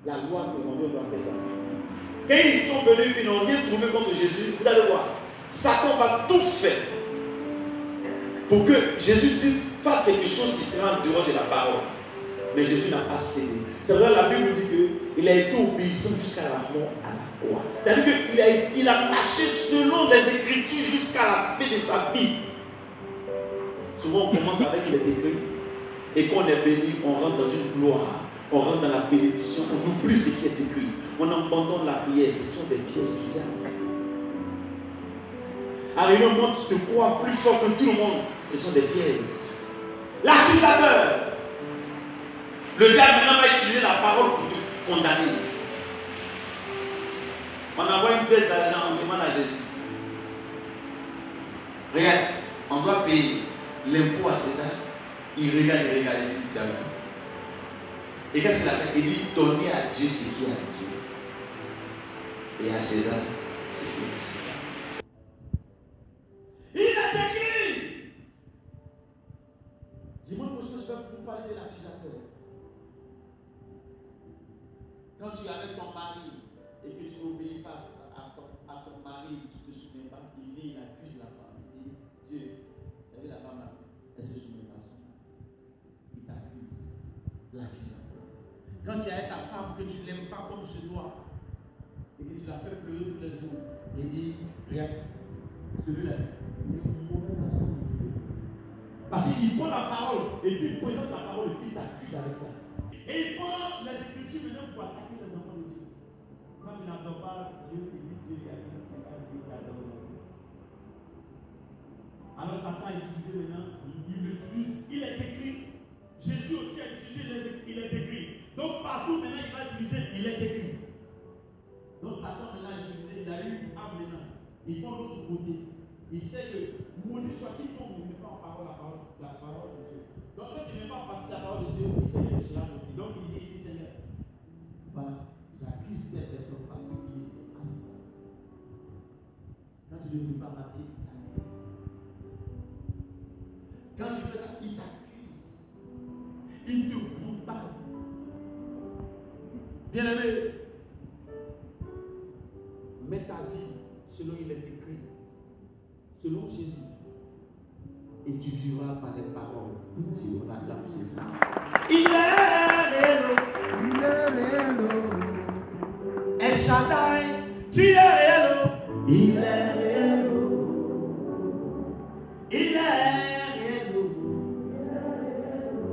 La loi demandait doit faire ça. Quand ils sont venus, ils n'ont rien trouvé contre Jésus. Vous allez voir, Satan va tout faire pour que Jésus dise, fasse quelque chose qui sera en dehors de la parole. Mais Jésus n'a pas cédé. C'est vrai, la Bible dit qu'il a été obéissant jusqu'à la mort à la croix. C'est-à-dire qu'il a marché selon les Écritures jusqu'à la fin de sa vie. Souvent, on commence avec les décrets. Et quand on est béni, on rentre dans une gloire. On rentre dans la bénédiction. On oublie ce qui est écrit. On abandonne la prière. Ce sont des pièges du diable. Arrivé au moment où tu te crois plus fort que tout le monde, ce sont des pièges. L'accusateur. Le diable maintenant va utiliser la parole pour te condamner. On envoie une pièce d'argent, on demande à Jésus. Regarde, on doit payer l'impôt à César. Il regarde, il dit diable. Et qu'est-ce qu'il a fait? Il dit donnez à Dieu ce qui est à Dieu. Et à César, ce qui est à César. Il est écrit. Dimanche prochain, je vais vous parler de l'accusateur. Quand tu es avec ton mari et que tu n'obéis pas à ton mari, tu ne te souviens pas, il vient, il accuse la femme. Il dit Dieu, tu as vu la femme là, elle se souvient pas. Il t'accuse. L'accusateur. Quand tu es avec ta femme que tu ne l'aimes pas comme je dois et que tu la fais pleurer tous les jours, il dit regarde, celui-là, il est mauvais dans son vie. Parce qu'il prend la parole et puis il présente la parole et puis il t'accuse avec ça. Et il prend les Écritures maintenant pour attaquer les enfants de Dieu. Quand tu n'adores pas Dieu, il dit Dieu, il y a Dieu qui adore. Alors Satan a utilisé maintenant, il l'utilise, il est écrit. Jésus aussi a utilisé, il est écrit. Donc partout maintenant il va utiliser, il est écrit. Donc Satan maintenant a utilisé, il a eu une âme maintenant. Il prend l'autre côté. Il sait que maudit soit qui tombe, il ne met pas en parole la parole de Dieu. Donc quand il ne met pas en partie la parole de Dieu, il sait que c'est la maudit. Donc il dit Seigneur, voilà, j'accuse telle personne parce qu'il est à ça. Quand tu ne veux pas mater, il t'accuse. Quand tu fais ça, il t'accuse. Il te bombarde. Bien-aimé, mets ta vie selon il est écrit, selon Jésus. Et tu vivras par les paroles de Dieu. On acclame Jésus. Il est réel. Il est réel. El Shaddai, tu es réel. Il est réel. Il est réel.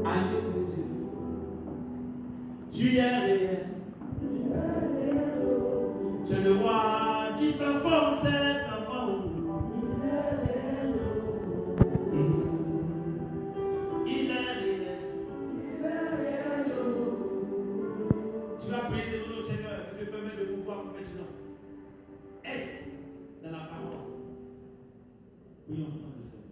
Agneau de Dieu. Tu es réel. Tu es le roi qui transforme ses enfants. Il est réel. Tu vas prier devant le Seigneur qui te permet de pouvoir maintenant être dans la parole. Prions ensemble, Seigneur.